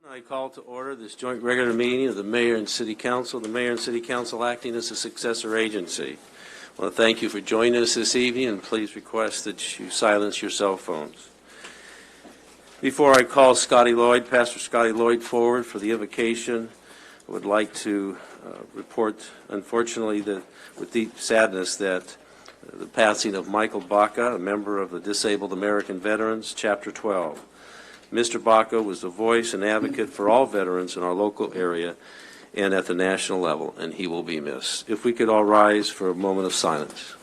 I call to order this joint regular meeting of the Mayor and City Council, the Mayor and City Council acting as a successor agency. I want to thank you for joining us this evening, and please request that you silence your cell phones. Before I call Pastor Scotty Lloyd forward for the invocation, I would like to report, unfortunately, that with deep sadness that the passing of Michael Baca, a member of the Disabled American Veterans, Chapter 12. Mr. Baca was the voice and advocate for all veterans in our local area and at the national level, and he will be missed. If we could all rise for a moment of silence.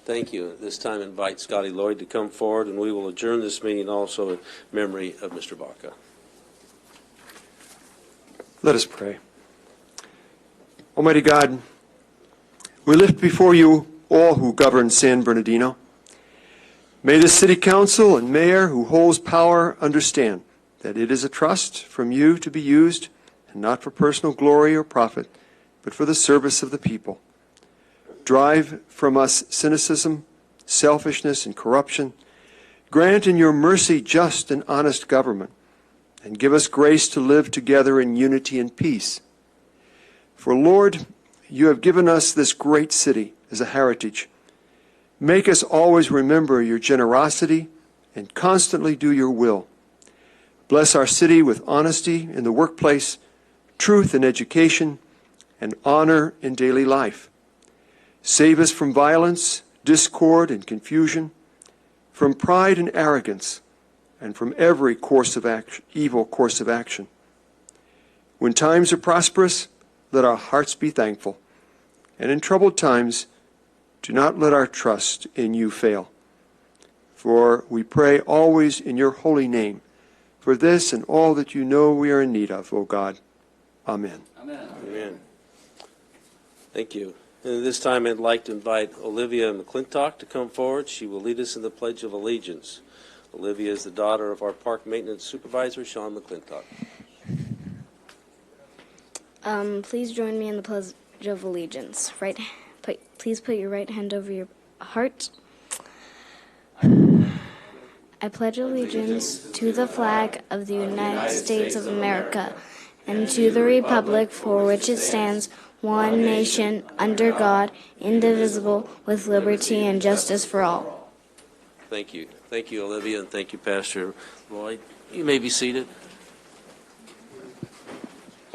Thank you. At this time, invite Scotty Lloyd to come forward, and we will adjourn this meeting also in memory of Mr. Baca. Let us pray. Almighty God, we lift before you all who govern San Bernardino. May the City Council and Mayor who holds power understand that it is a trust from you to be used, and not for personal glory or profit, but for the service of the people. Drive from us cynicism, selfishness, and corruption. Grant in your mercy just and honest government, and give us grace to live together in unity and peace. For, Lord, you have given us this great city as a heritage. Make us always remember your generosity and constantly do your will. Bless our city with honesty in the workplace, truth in education, and honor in daily life. Save us from violence, discord, and confusion, from pride and arrogance, and from every evil course of action. When times are prosperous, let our hearts be thankful, and in troubled times, do not let our trust in you fail. For we pray always in your holy name, for this and all that you know we are in need of, O God. Amen. Amen. Amen. Thank you. And at this time, I'd like to invite Olivia McClintock to come forward. She will lead us in the Pledge of Allegiance. Olivia is the daughter of our Park Maintenance Supervisor, Sean McClintock. Please join me in the Pledge of Allegiance. Please put your right hand over your heart. I pledge allegiance to the flag of the United States of America and to the republic for which it stands, one nation, under God, indivisible, with liberty and justice for all. Thank you. Thank you, Olivia, and thank you, Pastor Lloyd. You may be seated.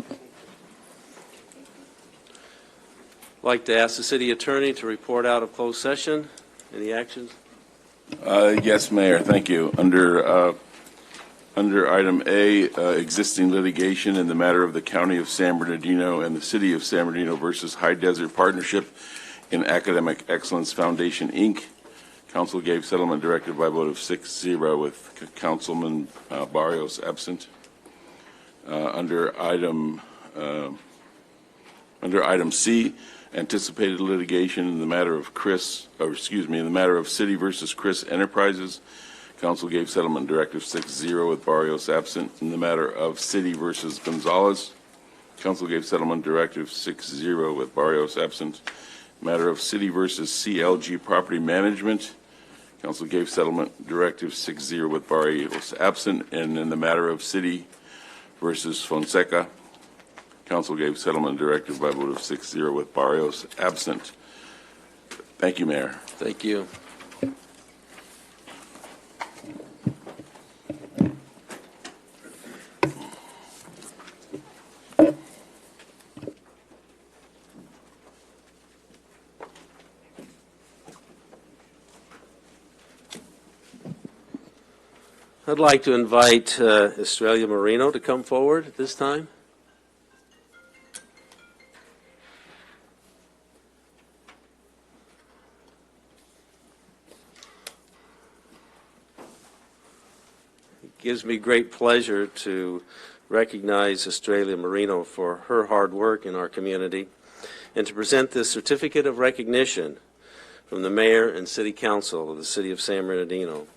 I'd like to ask the city attorney to report out of closed session. Any actions? Yes, Mayor. Thank you. Under item A, existing litigation in the matter of the County of San Bernardino and the City of San Bernardino versus High Desert Partnership in Academic Excellence Foundation, Inc. Council gave settlement directed by a vote of 6-0 with Councilman Barrios absent. Under item C, anticipated litigation in the matter of in the matter of City versus Chris Enterprises. Council gave settlement directive 6-0 with Barrios absent. In the matter of City versus Gonzalez, Council gave settlement directive 6-0 with Barrios absent. Matter of City versus CLG Property Management, Council gave settlement directive 6-0 with Barrios absent. And in the matter of City versus Fonseca, Council gave settlement directive by a vote of 6-0 with Barrios absent. Thank you, Mayor. Thank you. I'd like to invite Estrella Marino to come forward at this time. It gives me great pleasure to recognize Estrella Marino for her hard work in our community and to present this certificate of recognition from the Mayor and City Council of the City of San Bernardino.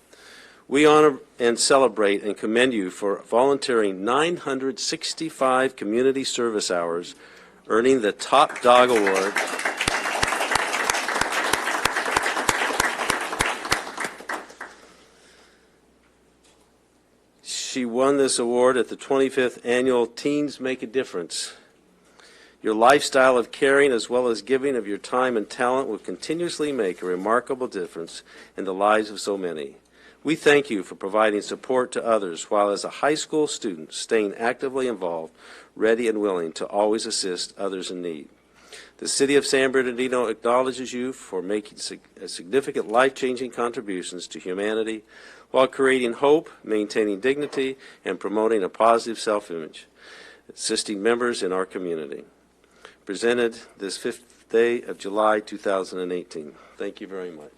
We honor and celebrate and commend you for volunteering 965 community service hours, earning the Top Dog Award. She won this award at the 25th Annual Teens Make a Difference. Your lifestyle of caring as well as giving of your time and talent will continuously make a remarkable difference in the lives of so many. We thank you for providing support to others while as a high school student staying actively involved, ready and willing to always assist others in need. The City of San Bernardino acknowledges you for making significant life-changing contributions to humanity while creating hope, maintaining dignity, and promoting a positive self-image, assisting members in our community. Presented this 5th day of July 2018. Thank you very much.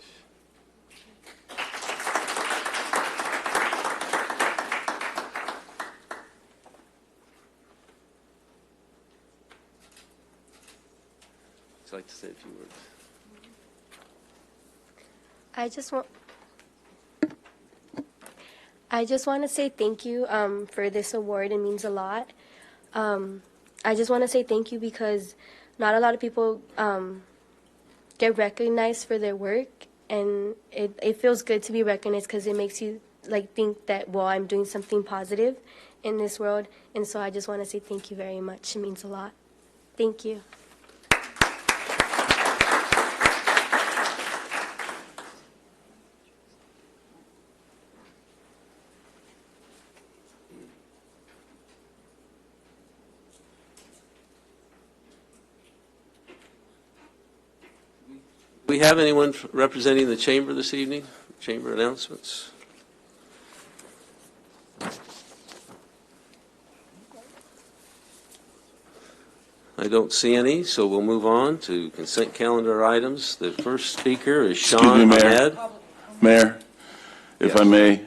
I'd like to say a few words. I just want to say thank you for this award. It means a lot. I just want to say thank you because not a lot of people get recognized for their work, and it feels good to be recognized because it makes you think that, well, I'm doing something positive in this world. And so I just want to say thank you very much. It means a lot. Thank you. Do we have anyone representing the chamber this evening? Chamber announcements? I don't see any, so we'll move on to consent calendar items. The first speaker is Sean Ahmed. Mayor, if Yes. I may,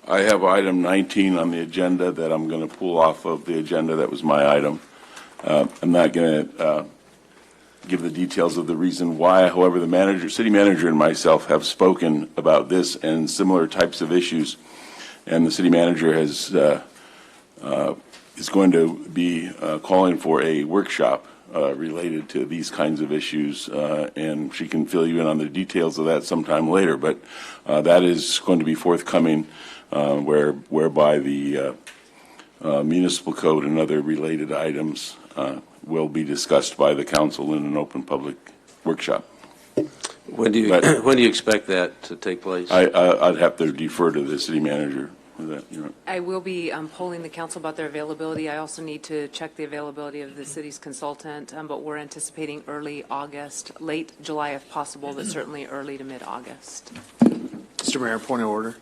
I have item 19 on the agenda that I'm going to pull off of the agenda. That was my item. I'm not going to give the details of the reason why. However, the city manager and myself have spoken about this and similar types of issues, and the city manager is going to be calling for a workshop related to these kinds of issues, and she can fill you in on the details of that sometime later. But that is going to be forthcoming, whereby the municipal code and other related items will be discussed by the council in an open public workshop. When do you But- when do you expect that to take place? I'd have to defer to the city manager with that. I will be polling the council about their availability. I also need to check the availability of the city's consultant, but we're anticipating early August, late July if possible, but certainly early to mid-August. Mr. Mayor, point of order.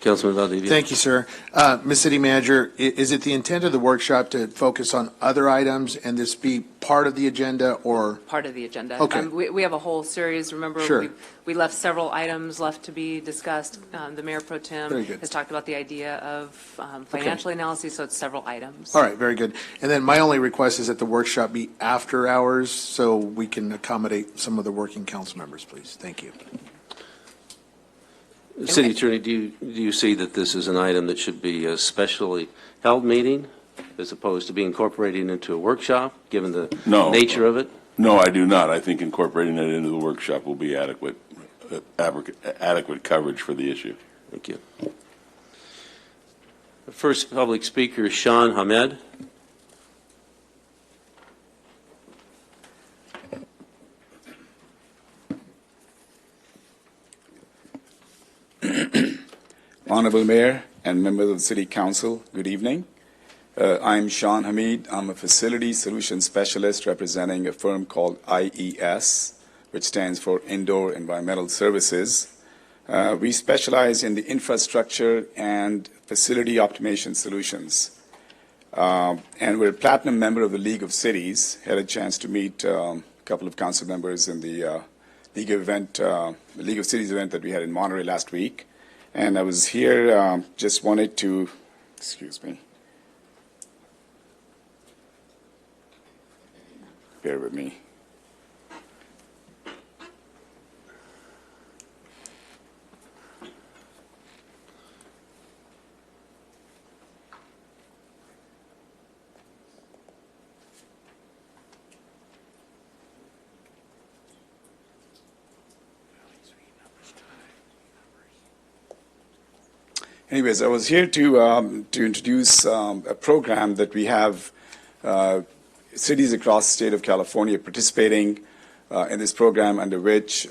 Councilman Valdivia. Thank you, sir. Ms. City Manager, is it the intent of the workshop to focus on other items and this be part of the agenda or? Part of the agenda. Okay. We have a whole series. Remember, Sure. we left several items left to be discussed. The Mayor Pro Very Tem good. has talked about the idea of financial analysis, so it's several items. All right, very good. And then my only request is that the workshop be after hours so we can accommodate some of the working council members, please. Thank you. City Attorney, do you see that this is an item that should be a specially held meeting as opposed to being incorporated into a workshop, given the No. nature of it? No, I do not. I think incorporating it into the workshop will be adequate coverage for the issue. Thank you. The first public speaker is Sean Ahmed. Honorable Mayor and members of the City Council, good evening. I'm Sean Hamid. I'm a Facility Solution Specialist representing a firm called IES, which stands for Indoor Environmental Services. We specialize in the infrastructure and facility optimization solutions. And we're a platinum member of the League of Cities. Had a chance to meet a couple of council members in the League of Cities event that we had in Monterey last week. And I was here, just wanted to, excuse me, bear with me. Anyways, I was here to introduce a program that we have cities across the state of California participating in this program, under which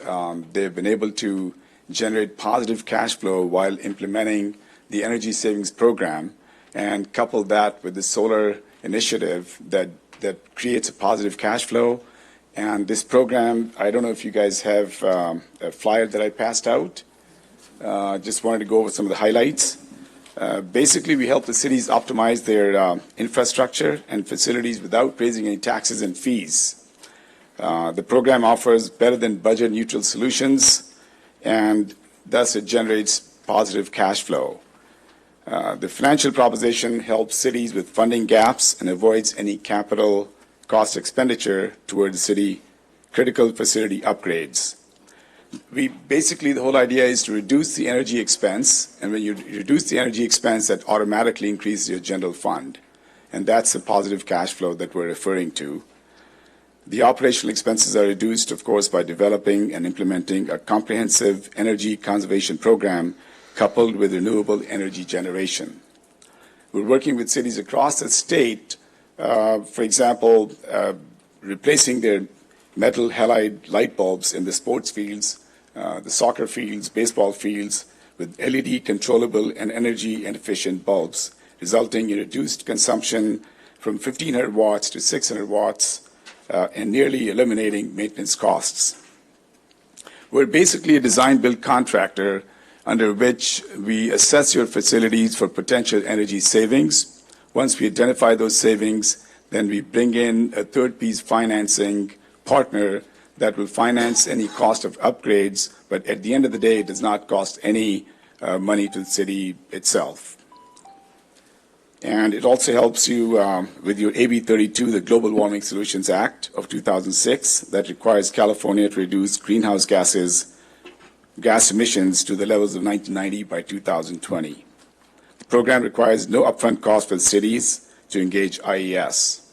they've been able to generate positive cash flow while implementing the energy savings program, and couple that with the solar initiative that creates a positive cash flow. And this program, I don't know if you guys have a flyer that I passed out. Just wanted to go over some of the highlights. Basically, we help the cities optimize their infrastructure and facilities without raising any taxes and fees. The program offers better than budget neutral solutions, and thus it generates positive cash flow. The financial proposition helps cities with funding gaps and avoids any capital cost expenditure towards city critical facility upgrades. The whole idea is to reduce the energy expense, and when you reduce the energy expense, that automatically increases your general fund. And that's the positive cash flow that we're referring to. The operational expenses are reduced, of course, by developing and implementing a comprehensive energy conservation program coupled with renewable energy generation. We're working with cities across the state, for example, replacing their metal halide light bulbs in the sports fields, the soccer fields, baseball fields, with LED controllable and energy efficient bulbs, resulting in reduced consumption from 1,500 watts to 600 watts, and nearly eliminating maintenance costs. We're basically a design-build contractor under which we assess your facilities for potential energy savings. Once we identify those savings, then we bring in a third-piece financing partner that will finance any cost of upgrades, but at the end of the day, it does not cost any money to the city itself. And it also helps you with your AB 32, the Global Warming Solutions Act of 2006, that requires California to reduce greenhouse gas emissions to the levels of 1990 by 2020. The program requires no upfront cost for the cities to engage IES.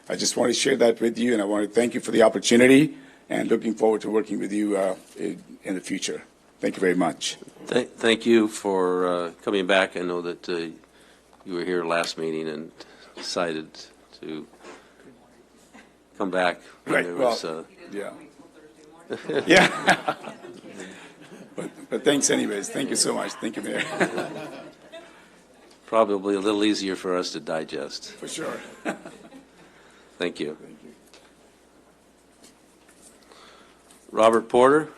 I just want to share that with you, and I want to thank you for the opportunity, and looking forward to working with you in the future. Thank you very much. Thank you for coming back. I know that you were here last meeting and decided to come back. Right. There was, Yeah. Yeah. But thanks anyways. Thank you so much. Thank you, Mayor. probably a little easier for us to digest. For sure. Thank you. Robert Porter.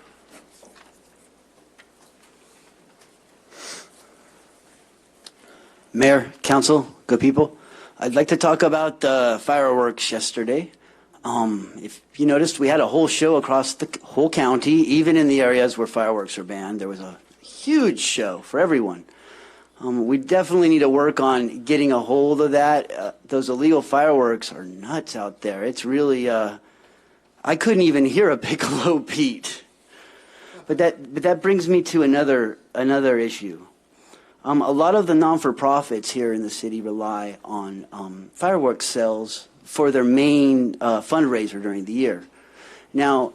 Mayor, council, good people. I'd like to talk about the fireworks yesterday. If you noticed, we had a whole show across the whole county, even in the areas where fireworks are banned. There was a huge show for everyone. We definitely need to work on getting a hold of that. Those illegal fireworks are nuts out there. It's really, I couldn't even hear a piccolo beat. But that brings me to another issue. A lot of the non-for-profits here in the city rely on fireworks sales for their main fundraiser during the year. Now,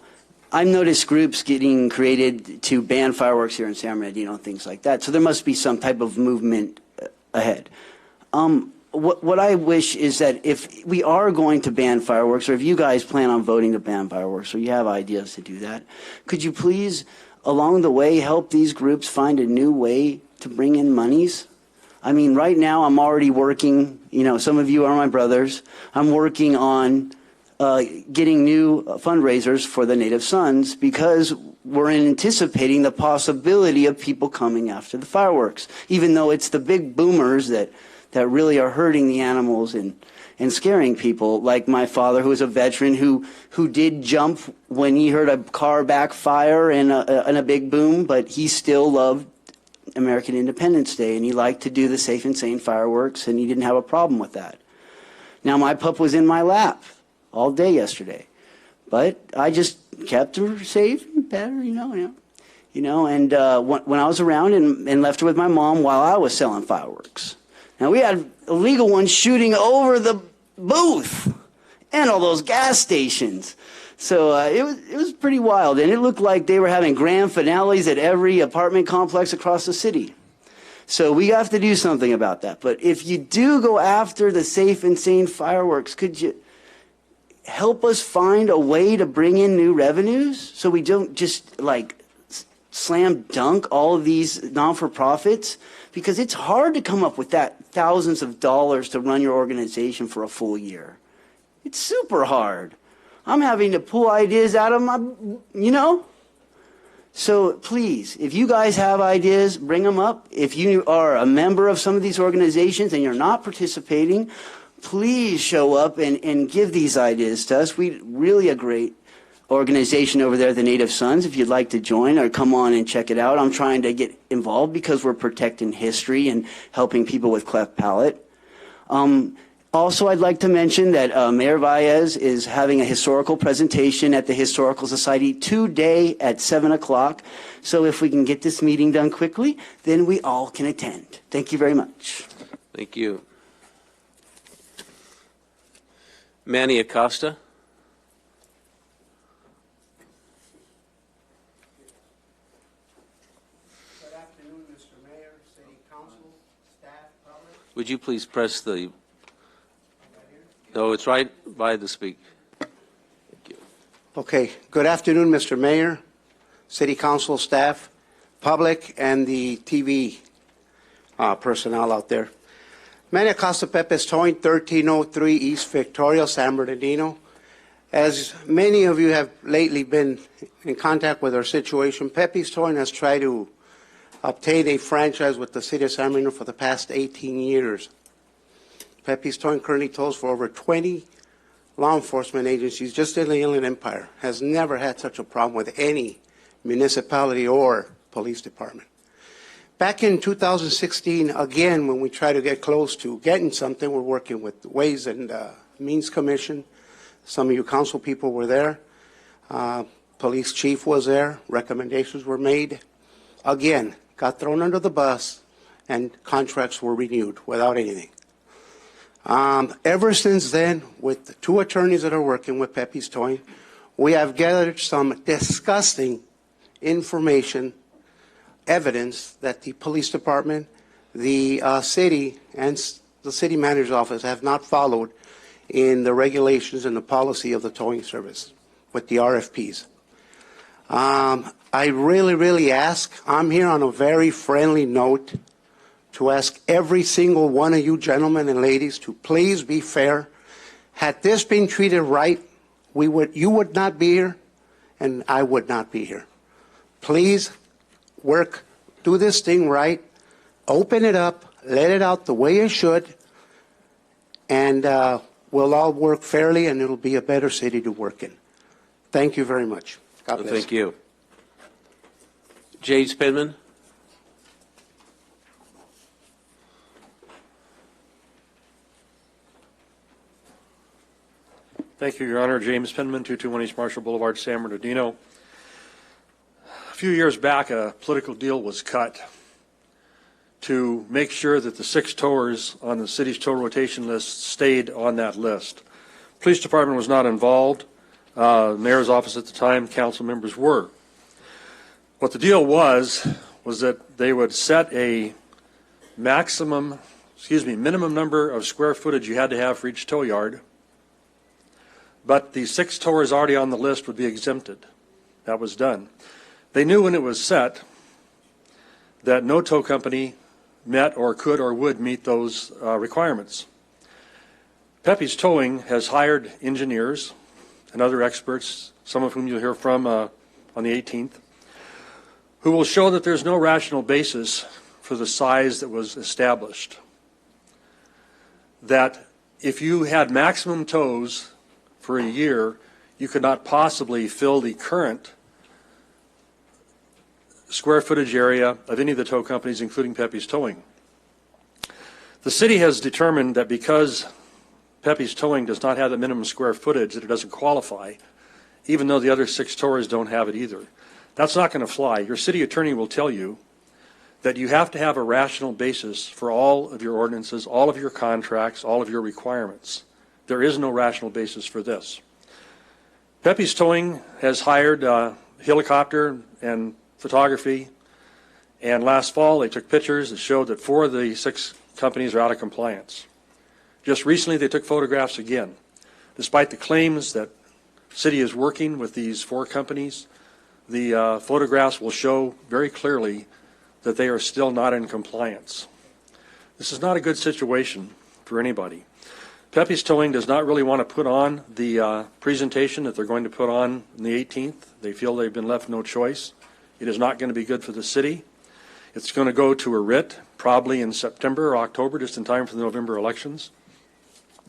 I've noticed groups getting created to ban fireworks here in San Bernardino and things like that, so there must be some type of movement ahead. What I wish is that if we are going to ban fireworks, or if you guys plan on voting to ban fireworks, or you have ideas to do that, could you please, along the way, help these groups find a new way to bring in monies? I mean, right now I'm already working, some of you are my brothers, I'm working on getting new fundraisers for the Native Sons because we're anticipating the possibility of people coming after the fireworks, even though it's the big boomers that really are hurting the animals and scaring people, like my father, who is a veteran, who did jump when he heard a car backfire and a big boom, but he still loved American Independence Day, and he liked to do the Safe and Sane fireworks, and he didn't have a problem with that. Now, my pup was in my lap all day yesterday, but I just kept her safe and better, and when I was around and left her with my mom while I was selling fireworks. Now, we had illegal ones shooting over the booth and all those gas stations. So it was pretty wild, and it looked like they were having grand finales at every apartment complex across the city. So we have to do something about that. But if you do go after the Safe and Sane fireworks, could you help us find a way to bring in new revenues so we don't just like slam dunk all of these non-for-profits? Because it's hard to come up with that thousands of dollars to run your organization for a full year. It's super hard. I'm having to pull ideas out of my, you know? So please, if you guys have ideas, bring them up. If you are a member of some of these organizations and you're not participating, please show up and give these ideas to us. We really a great organization over there, the Native Sons. If you'd like to join or come on and check it out, I'm trying to get involved because we're protecting history and helping people with cleft palate. Also, I'd like to mention that Mayor Baez is having a historical presentation at the Historical Society today at 7 o'clock. So if we can get this meeting done quickly, then we all can attend. Thank you very much. Thank you. Manny Acosta. Good afternoon, Mr. Mayor, City Council, staff, public. Would you please press the, no, it's right by the speak. Thank you. Okay, good afternoon, Mr. Mayor, City Council, staff, public, and the TV personnel out there. Manny Acosta Pepe's Towing, 1303 East Victoria, San Bernardino. As many of you have lately been in contact with our situation, Pepe's Towing has tried to obtain a franchise with the City of San Bernardino for the past 18 years. Pepe's Towing currently tows for over 20 law enforcement agencies just in the Inland Empire. Has never had such a problem with any municipality or police department. Back in 2016, again, when we try to get close to getting something, we're working with the Ways and Means Commission. Some of you council people were there. Police chief was there. Recommendations were made. Again, got thrown under the bus, and contracts were renewed without anything. Ever since then, with the two attorneys that are working with Pepe's Towing, we have gathered some disgusting information, evidence that the police department, the city, and the city manager's office have not followed in the regulations and the policy of the towing service with the RFPs. I really ask, I'm here on a very friendly note to ask every single one of you gentlemen and ladies to please be fair. Had this been treated right, you would not be here, and I would not be here. Please work, do this thing right, open it up, let it out the way it should, and we'll all work fairly, and it'll be a better city to work in. Thank you very much. God bless. Thank you. Jade Spinman. Thank you, Your Honor. James Penman, 221 East Marshall Boulevard, San Bernardino. A few years back, a political deal was cut to make sure that the 6 towers on the city's tow rotation list stayed on that list. Police department was not involved. Mayor's office at the time, council members were. What the deal was that they would set a minimum number of square footage you had to have for each tow yard, but the 6 towers already on the list would be exempted. That was done. They knew when it was set that no tow company met or could or would meet those requirements. Pepe's Towing has hired engineers and other experts, some of whom you'll hear from on the 18th, who will show that there's no rational basis for the size that was established. That if you had maximum tows for a year, you could not possibly fill the current square footage area of any of the tow companies, including Pepe's Towing. The city has determined that because Pepe's Towing does not have the minimum square footage, that it doesn't qualify, even though the other 6 towers don't have it either. That's not going to fly. Your city attorney will tell you that you have to have a rational basis for all of your ordinances, all of your contracts, all of your requirements. There is no rational basis for this. Pepe's Towing has hired helicopter and photography And last fall, they took pictures that showed that 4 of the 6 companies are out of compliance. Just recently, they took photographs again. Despite the claims that city is working with these 4 companies, the photographs will show very clearly that they are still not in compliance. This is not a good situation for anybody. Pepe's Towing does not really want to put on the presentation that they're going to put on the 18th. They feel they've been left no choice. It is not going to be good for the city. It's going to go to a writ probably in September or October, just in time for the November elections.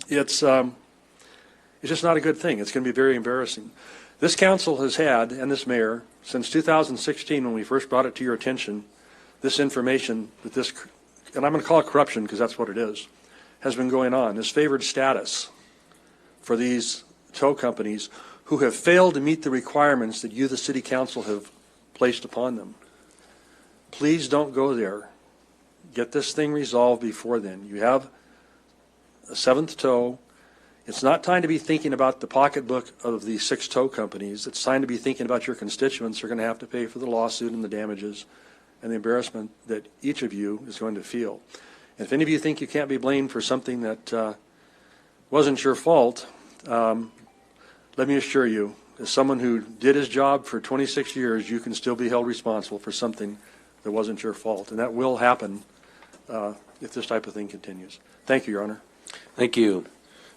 It's just not a good thing. It's going to be very embarrassing. This council has had, and this mayor, since 2016, when we first brought it to your attention, this information that this, and I'm going to call it corruption because that's what it is, has been going on. This favored status for these tow companies who have failed to meet the requirements that you, the city council, have placed upon them. Please don't go there. Get this thing resolved before then. You have a 7th tow. It's not time to be thinking about the pocketbook of the 6 tow companies. It's time to be thinking about your constituents who are going to have to pay for the lawsuit and the damages and the embarrassment that each of you is going to feel. And if any of you think you can't be blamed for something that wasn't your fault, let me assure you, as someone who did his job for 26 years, you can still be held responsible for something that wasn't your fault. And that will happen if this type of thing continues. Thank you, Your Honor. Thank you.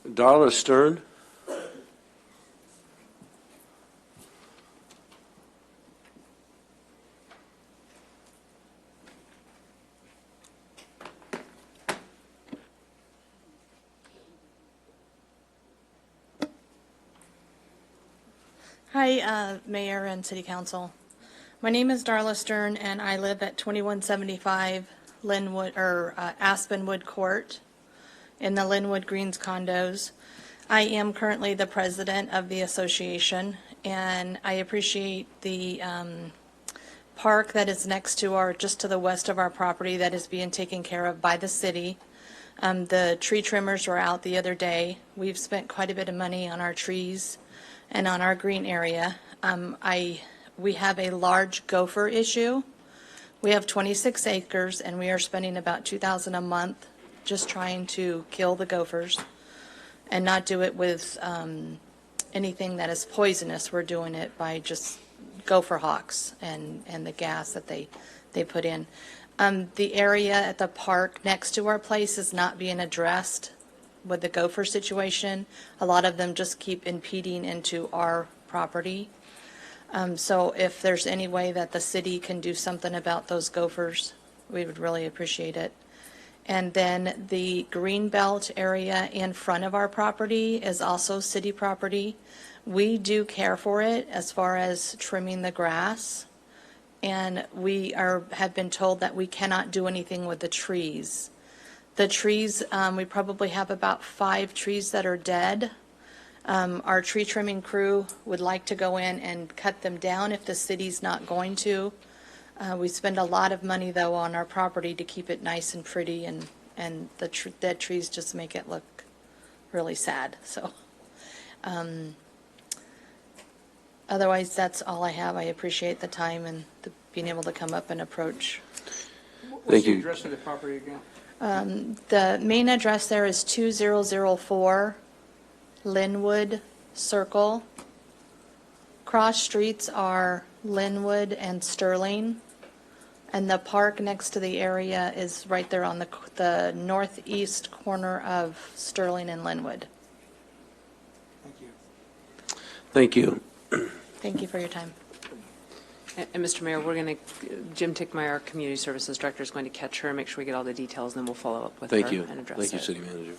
Darla Stern. Hi, Mayor and City Council. My name is Darla Stern, and I live at 2175 Aspenwood Court in the Linwood Greens condos. I am currently the president of the association, and I appreciate the park that is next to just to the west of our property that is being taken care of by the city. The tree trimmers were out the other day. We've spent quite a bit of money on our trees and on our green area. We have a large gopher issue. We have 26 acres, and we are spending about $2,000 a month just trying to kill the gophers and not do it with anything that is poisonous. We're doing it by just gopher hawks and the gas that they put in. The area at the park next to our place is not being addressed with the gopher situation. A lot of them just keep impeding into our property. So if there's any way that the city can do something about those gophers, we would really appreciate it. And then the green belt area in front of our property is also city property. We do care for it as far as trimming the grass. And we have been told that we cannot do anything with the trees. The trees, we probably have about 5 trees that are dead. Our tree trimming crew would like to go in and cut them down if the city's not going to. We spend a lot of money, though, on our property to keep it nice and pretty, and the dead trees just make it look really sad. So, otherwise, that's all I have. I appreciate the time and being able to come up and approach. Thank you. What's the address of the property again? The main address there is 2004 Linwood Circle. Cross streets are Linwood and Sterling, and the park next to the area is right there on the northeast corner of Sterling and Linwood. Thank you. Thank you. Thank you for your time. And Mr. Mayor, Jim Tickmeyer, our Community Services Director, is going to catch her and make sure we get all the details, and then we'll follow up with her Thank you. and address it. Thank you, City Manager.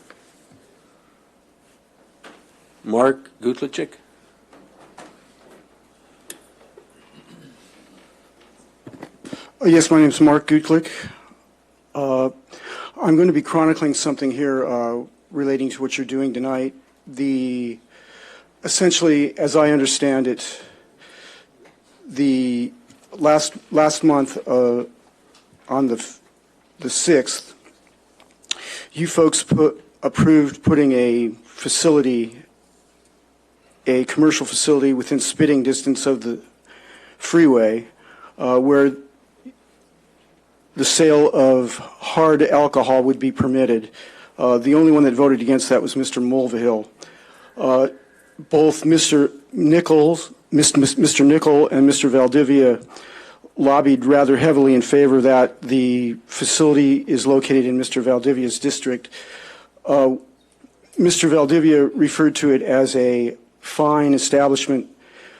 Mark Gutlichik. Yes, my name is Mark Gutlick. I'm going to be chronicling something here relating to what you're doing tonight. Essentially, as I understand it, the last month on the 6th, you folks approved putting a commercial facility within spitting distance of the freeway, where the sale of hard alcohol would be permitted. The only one that voted against that was Mr. Mulvihill. Both Mr. Nickel and Mr. Valdivia lobbied rather heavily in favor that the facility is located in Mr. Valdivia's district. Mr. Valdivia referred to it as a fine establishment.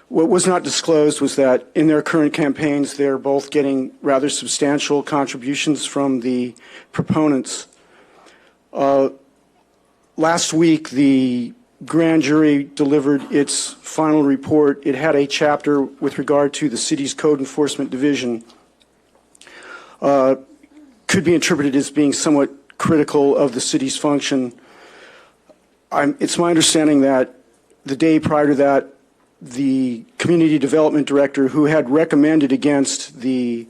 What was not disclosed was that in their current campaigns, they're both getting rather substantial contributions from the proponents. Last week, the grand jury delivered its final report. It had a chapter with regard to the city's code enforcement division. Could be interpreted as being somewhat critical of the city's function. It's my understanding that the day prior to that, the community development director, who had recommended against the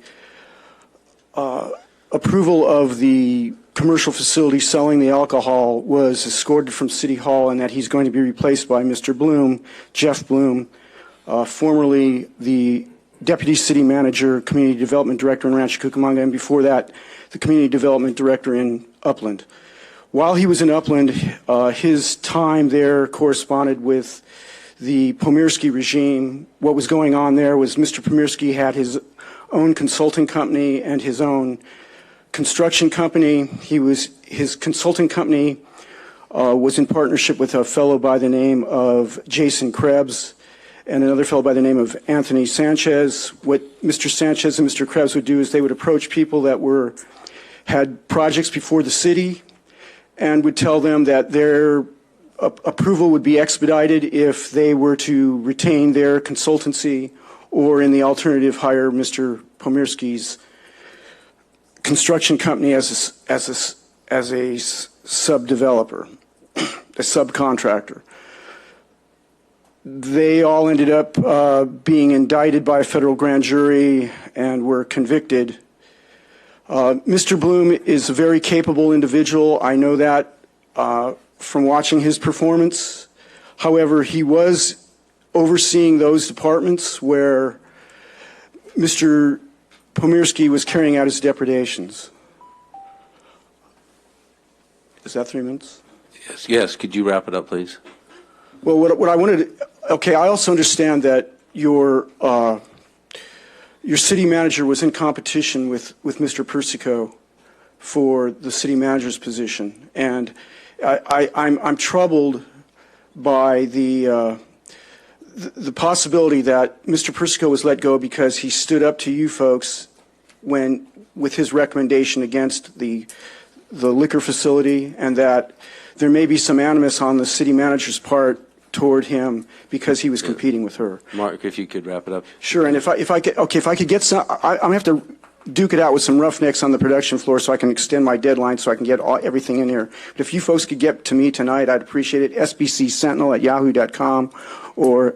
approval of the commercial facility selling the alcohol, was escorted from City Hall, and that he's going to be replaced by Mr. Bloom, Jeff Bloom, formerly the deputy city manager, community development director in Rancho Cucamonga, and before that, the community development director in Upland. While he was in Upland, his time there corresponded with the Pomirsky regime. What was going on there was Mr. Pomirsky had his own consulting company and his own construction company. His consulting company was in partnership with a fellow by the name of Jason Krebs and another fellow by the name of Anthony Sanchez. What Mr. Sanchez and Mr. Krebs would do is they would approach people that had projects before the city and would tell them that their approval would be expedited if they were to retain their consultancy, or in the alternative, hire Mr. Pomirsky's construction company as a sub-developer, a subcontractor. They all ended up being indicted by a federal grand jury and were convicted. Mr. Bloom is a very capable individual. I know that from watching his performance. However, he was overseeing those departments where Mr. Pomirsky was carrying out his depredations. Is that 3 minutes? Yes. Could you wrap it up, please? Well, what I wanted to, okay, I also understand that your city manager was in competition with Mr. Persico for the city manager's position, and I'm troubled by the possibility that Mr. Persico was let go because he stood up to you folks with his recommendation against the liquor facility, and that there may be some animus on the city manager's part toward him because he was competing with her. Mark, if you could wrap it up. Sure, and if I could get some, I'm gonna have to duke it out with some roughnecks on the production floor so I can extend my deadline so I can get everything in here. But if you folks could get to me tonight, I'd appreciate it. sbcsentinel@yahoo.com or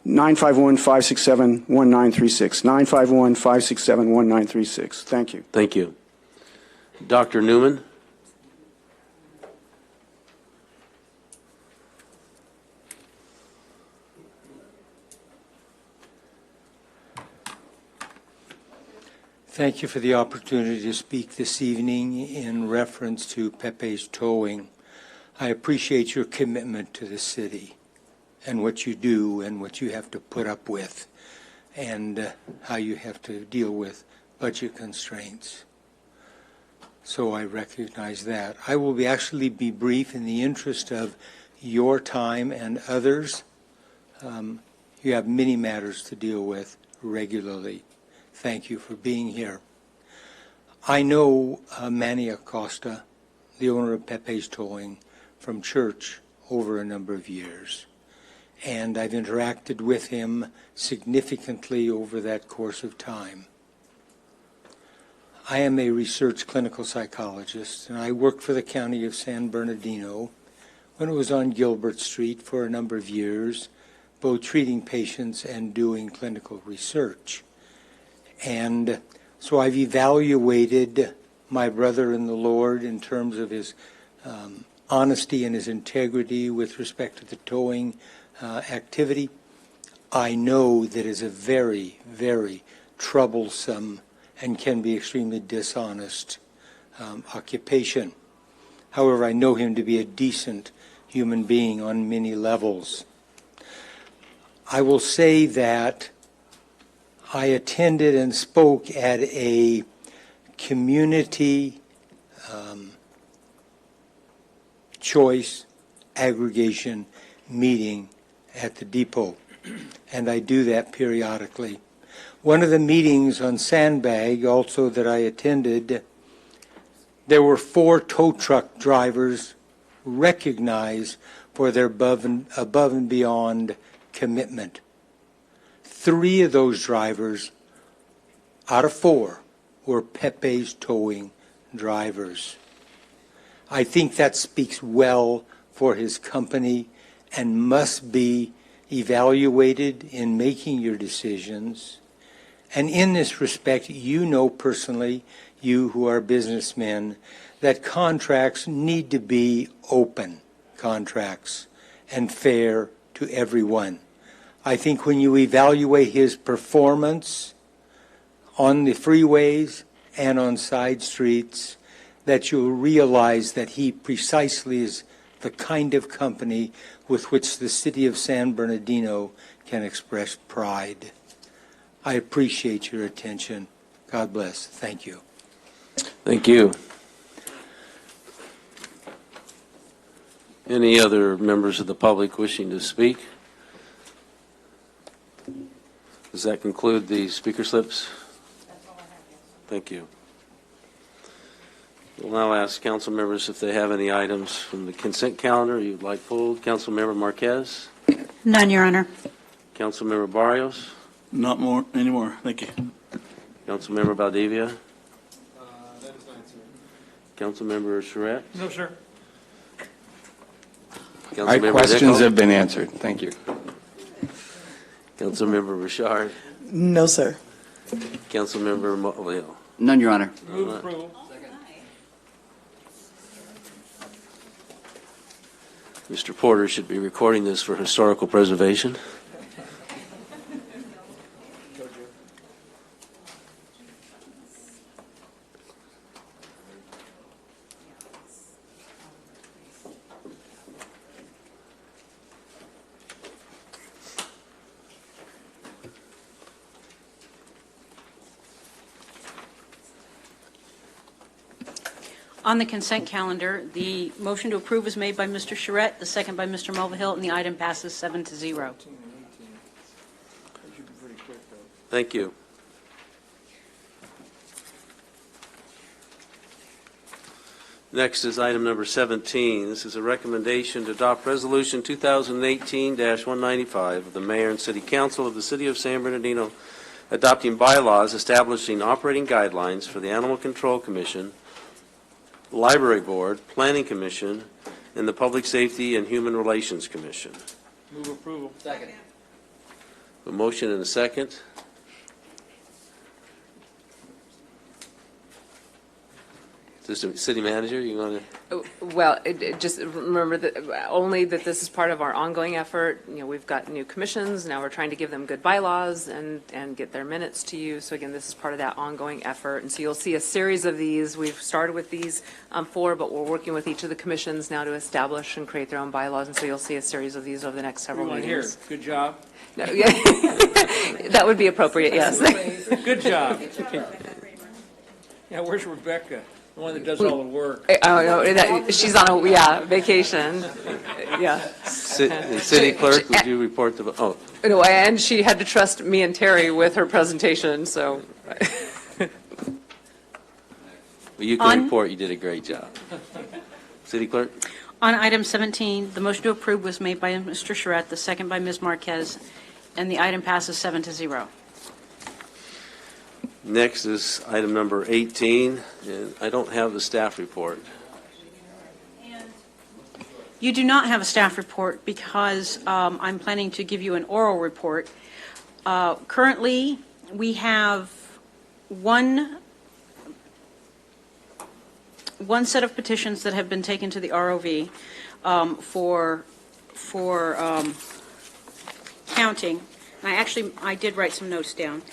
951-567-1936. 951-567-1936. Thank you. Thank you. Dr. Newman? Thank you for the opportunity to speak this evening in reference to Pepe's Towing. I appreciate your commitment to the city and what you do and what you have to put up with and how you have to deal with budget constraints. So I recognize that. I will actually be brief in the interest of your time and others. You have many matters to deal with regularly. Thank you for being here. I know Manny Acosta, the owner of Pepe's Towing, from church over a number of years. And I've interacted with him significantly over that course of time. I am a research clinical psychologist, and I worked for the county of San Bernardino when it was on Gilbert Street for a number of years, both treating patients and doing clinical research. And so I've evaluated my brother in the Lord in terms of his honesty and his integrity with respect to the towing activity. I know that is a very, very troublesome and can be extremely dishonest occupation. However, I know him to be a decent human being on many levels. I will say that I attended and spoke at a community choice aggregation meeting at the depot, and I do that periodically. One of the meetings on Sandbag also that I attended, there were 4 tow truck drivers recognized for their above and beyond commitment. 3 of those drivers out of 4 were Pepe's Towing drivers. I think that speaks well for his company and must be evaluated in making your decisions. And in this respect, you know personally, you who are businessmen, that contracts need to be open contracts and fair to everyone. I think when you evaluate his performance on the freeways and on side streets, that you'll realize that he precisely is the kind of company with which the city of San Bernardino can express pride. I appreciate your attention. God bless. Thank you. Thank you. Any other members of the public wishing to speak? Does that conclude the speaker slips? That's all I have, yes. Thank you. We'll now ask council members if they have any items from the consent calendar you'd like pulled. Councilmember Marquez? None, Your Honor. Councilmember Barrios? Not more anymore. Thank you. Councilmember Valdivia? Councilmember Charette? No, sir. My Councilmember questions Nichol? have been answered. Thank you. Councilmember Richard? No, sir. Councilmember Motley? None, Your Honor. Move approval. Mr. Porter should be recording this for historical preservation. On the consent calendar, the motion to approve is made by Mr. Charette, the second by Mr. Mulvihill, and the item passes 7-0. Thank you. Next is item number 17. This is a recommendation to adopt Resolution 2018-195 of the Mayor and City Council of the City of San Bernardino adopting bylaws establishing operating guidelines for the Animal Control Commission, Library Board, Planning Commission, and the Public Safety and Human Relations Commission. Move approval. Second. A motion and a second. Is this City Manager, you want to? Well, just remember that only that this is part of our ongoing effort. You know, we've got new commissions. Now we're trying to give them good bylaws and get their minutes to you. So again, this is part of that ongoing effort. And so you'll see a series of these. We've started with these 4, but we're working with each of the commissions now to establish and create their own bylaws. And so you'll see a series of these over the next several meetings. Good job. No, yeah. That would be appropriate, yes. Good job. Yeah, where's Rebecca? The one that does all the work. Oh, no, she's on a vacation. Yeah. City Clerk, would you report the, oh. No, and she had to trust me and Terry with her presentation, so. Well, you can report you did a great job. City Clerk? On item 17, the motion to approve was made by Mr. Charette, the second by Ms. Marquez, and the item passes 7-0. Next is item number 18, and I don't have the staff report. You do not have a staff report because I'm planning to give you an oral report. Currently, we have one set of petitions that have been taken to the ROV for counting. And I did write some notes down.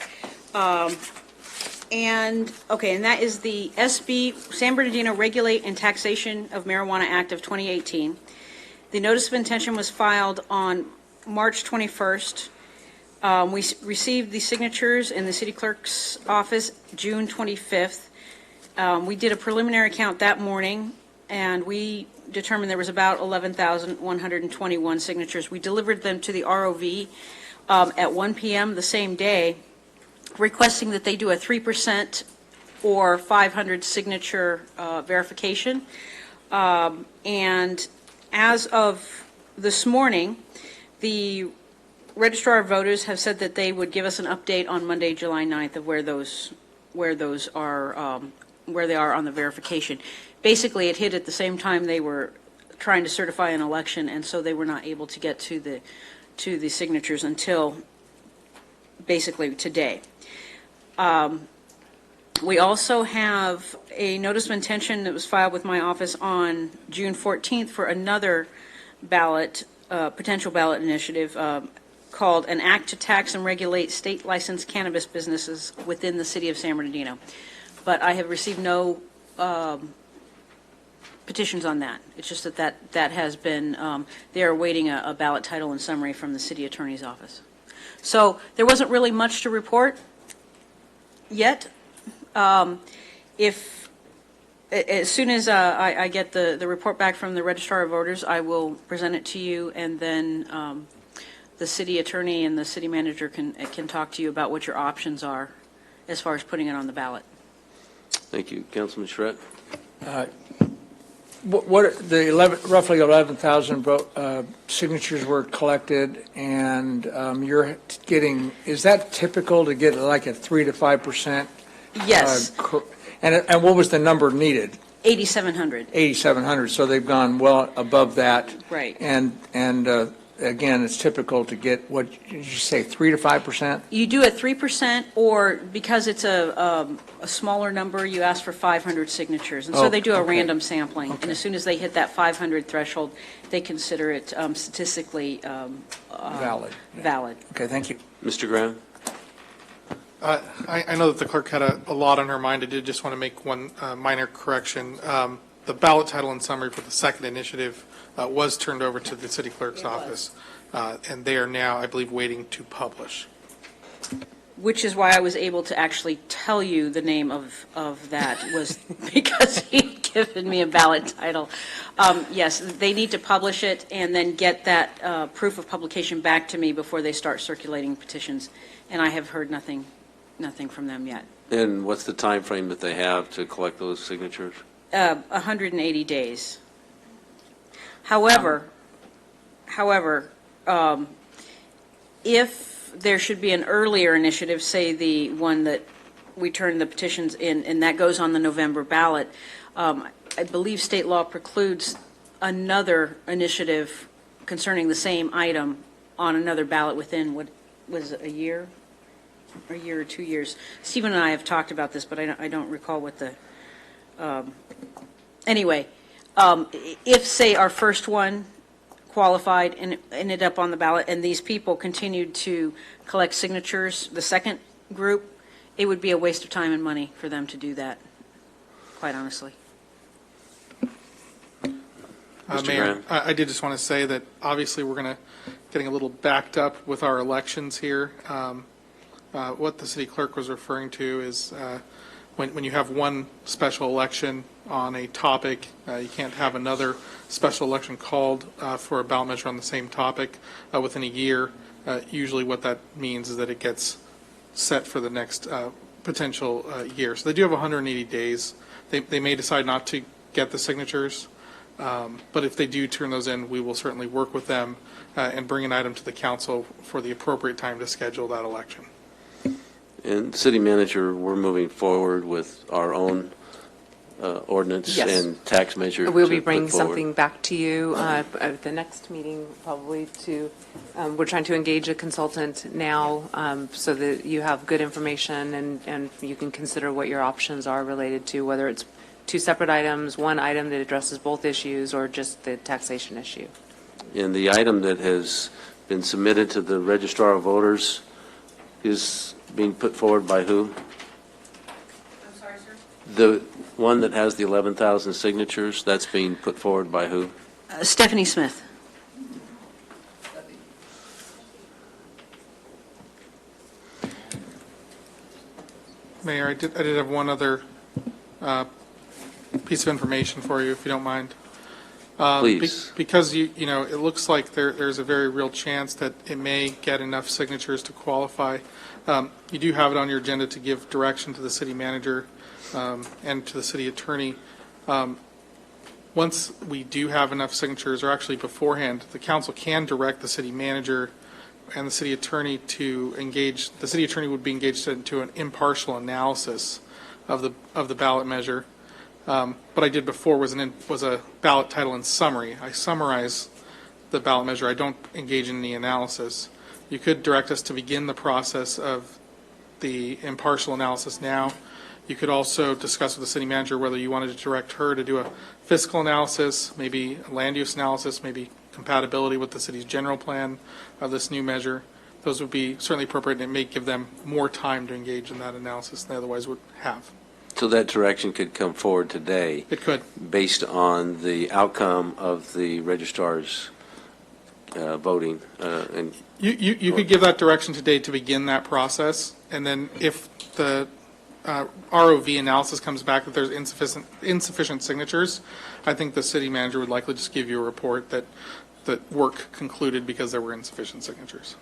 And that is the SB, San Bernardino Regulate and Taxation of Marijuana Act of 2018. The notice of intention was filed on March 21st. We received the signatures in the city clerk's office June 25th. We did a preliminary count that morning, and we determined there was about 11,121 signatures. We delivered them to the ROV at 1 p.m. the same day, requesting that they do a 3% or 500 signature verification. And as of this morning, the Registrar of Voters have said that they would give us an update on Monday, July 9th, of where those are, where they are on the verification. Basically, it hit at the same time they were trying to certify an election, and so they were not able to get to the signatures until basically today. We also have a notice of intention that was filed with my office on June 14th for another ballot, potential ballot initiative called An Act to Tax and Regulate State Licensed Cannabis Businesses Within the City of San Bernardino. But I have received no petitions on that. It's just that has been, they are awaiting a ballot title and summary from the city attorney's office. So there wasn't really much to report yet. If as soon as I get the report back from the Registrar of Voters, I will present it to you, and then the city attorney and the city manager can talk to you about what your options are as far as putting it on the ballot. Thank you. Councilman Schreck? What the roughly 11,000 signatures were collected, and you're getting, is that typical to get like a 3 to 5%? Yes. And what was the number needed? 8,700. 8,700. So they've gone well above that. Right. And again, it's typical to get, what did you say, 3 to 5%? You do a 3%, or because it's a smaller number, you ask for 500 signatures. And so they do a random sampling. And as soon as they hit that 500 threshold, they consider it statistically Valid. valid. Okay, thank you. Mr. Graham? I know that the clerk had a lot on her mind. I did just want to make one minor correction. The ballot title and summary for the second initiative was turned over to the city clerk's office, and they are now, I believe, waiting to publish. Which is why I was able to actually tell you the name of that, was because he'd given me a ballot title. Yes, they need to publish it and then get that proof of publication back to me before they start circulating petitions, and I have heard nothing from them yet. And what's the time frame that they have to collect those signatures? 180 days. However, if there should be an earlier initiative, say the one that we turn the petitions in, and that goes on the November ballot, I believe state law precludes another initiative concerning the same item on another ballot within, what was it, a year or 2 years. Stephen and I have talked about this, but I don't recall what the, anyway, if, say, our first one qualified and ended up on the ballot, and these people continued to collect signatures, the second group, it would be a waste of time and money for them to do that, quite honestly. Mayor, I did just want to say that obviously we're getting a little backed up with our elections here. What the city clerk was referring to is when you have one special election on a topic, you can't have another special election called for a ballot measure on the same topic within a year. Usually what that means is that it gets set for the next potential year. So they do have 180 days. They may decide not to get the signatures, but if they do turn those in, we will certainly work with them and bring an item to the council for the appropriate time to schedule that election. And City Manager, we're moving forward with our own ordinance Yes. and tax measure. We'll to be put bringing forward. something back to you at the next meeting, probably to, we're trying to engage a consultant now so that you have good information and you can consider what your options are related to whether it's two separate items, one item that addresses both issues, or just the taxation issue. And the item that has been submitted to the Registrar of Voters is being put forward by who? The one that has the 11,000 signatures, that's being put forward by who? Stephanie Smith. Mayor, I did have one other piece of information for you, if you don't mind. Please. Because you know, it looks like there's a very real chance that it may get enough signatures to qualify. You do have it on your agenda to give direction to the city manager and to the city attorney. Once we do have enough signatures, or actually beforehand, the council can direct the city manager and the city attorney to engage. The city attorney would be engaged into an impartial analysis of the ballot measure. What I did before was a ballot title and summary. I summarize the ballot measure. I don't engage in any analysis. You could direct us to begin the process of the impartial analysis now. You could also discuss with the city manager whether you wanted to direct her to do a fiscal analysis, maybe a land use analysis, maybe compatibility with the city's general plan of this new measure. Those would be certainly appropriate, and it may give them more time to engage in that analysis than they otherwise would have. So that direction could come forward today? It could. Based on the outcome of the registrar's voting? And You could give that direction today to begin that process, and then if the ROV analysis comes back that there's insufficient signatures, I think the city manager would likely just give you a report that work concluded because there were insufficient signatures.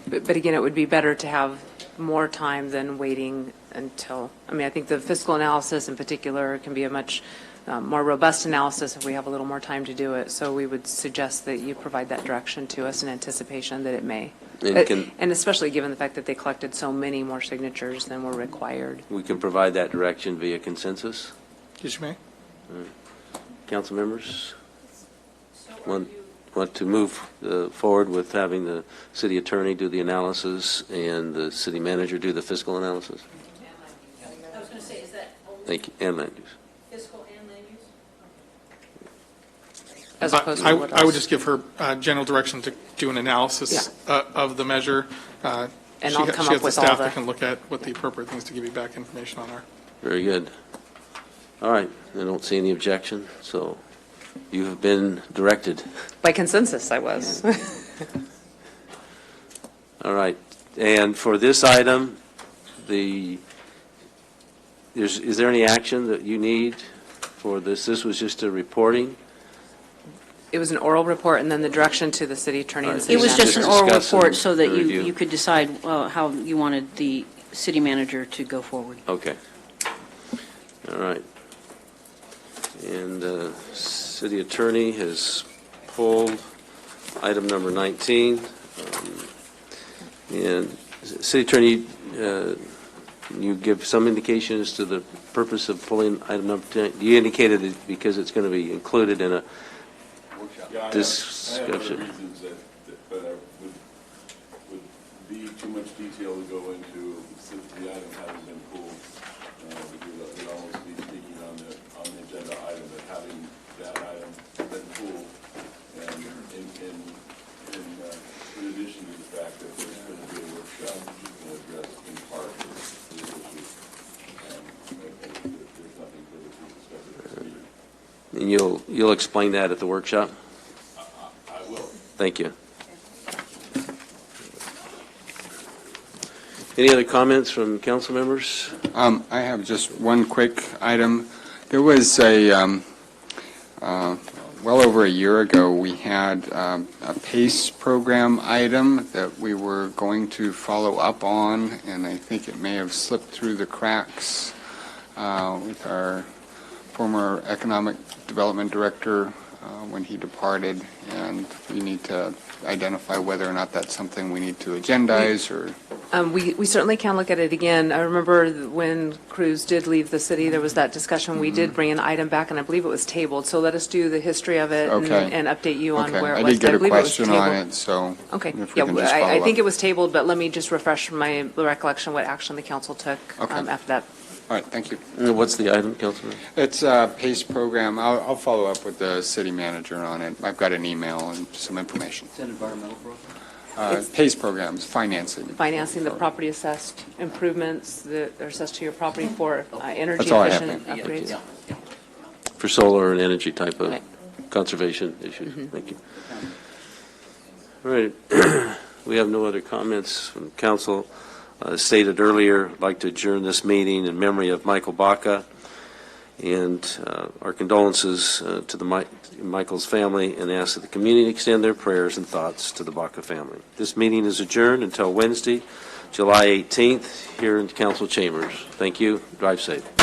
But again, it would be better to have more time than waiting until, I mean, I think the fiscal analysis in particular can be a much more robust analysis if we have a little more time to do it. So we would suggest that you provide that direction to us in anticipation that it may. And especially given the fact that they collected so many more signatures than were required. we can provide that direction via consensus? Yes, you may. Council members? Want to move forward with having the city attorney do the analysis and the city manager do the fiscal analysis? I was going to say, is that Thank you. And land use. fiscal and land use? As opposed to I what would else? just give her general direction to do an analysis of the measure. And she I'll ha- come she up has with the all staff the- that can look at what the appropriate things to give you back information on are. Very good. All right. I don't see any objection, so you have been directed. By consensus, I was. All right. And for this item, is there any action that you need for this? This was just a reporting? It was an oral report and then the direction to the city attorney and the city It was manager. just an oral Discuss report and so that review. you could decide how you wanted the city manager to go forward. Okay. All right. And city attorney has pulled item number 19. And city attorney, you give some indication as to the purpose of pulling item number 10. You indicated it because it's going to be included in a discussion. I have other reasons that would be too much detail to go into since the item hasn't been pulled. Because it almost be speaking on the agenda item, but having that item been pulled, and in addition to the fact that there's going to be a workshop to address in part this issue, there's nothing further to discuss at this meeting. And you'll explain that at the workshop? I will. Thank you. Any other comments from council members? I have just one quick item. There was well over a year ago, we had a PACE program item that we were going to follow up on, and I think it may have slipped through the cracks with our former economic development director when he departed, and we need to identify whether or not that's something we need to agendize or... We certainly can look at it again. I remember when Cruz did leave the city, there was that discussion. We did bring an item back, and I believe it was tabled. So let us do the history of it and update you on where it was. I did get a believe it was question on tabled. it, so Okay. if we can just I follow think up. it was tabled, but let me just refresh my recollection what action the council took after that. All right, thank you. What's the item, Councilman? It's a PACE program. I'll follow up with the city manager on it. I've got an email and some information. Is that environmental program? PACE programs, financing. Financing the property assessed improvements that are assessed to your property for energy That's all I have, efficient ma'am. upgrades. For solar and energy type of Right. conservation issues. Thank you. All right. We have no other comments from council. As stated earlier, I'd like to adjourn this meeting in memory of Michael Baca, and our condolences to Michael's family, and ask that the community extend their prayers and thoughts to the Baca family. This meeting is adjourned until Wednesday, July 18th, here in council chambers. Thank you. Drive safe.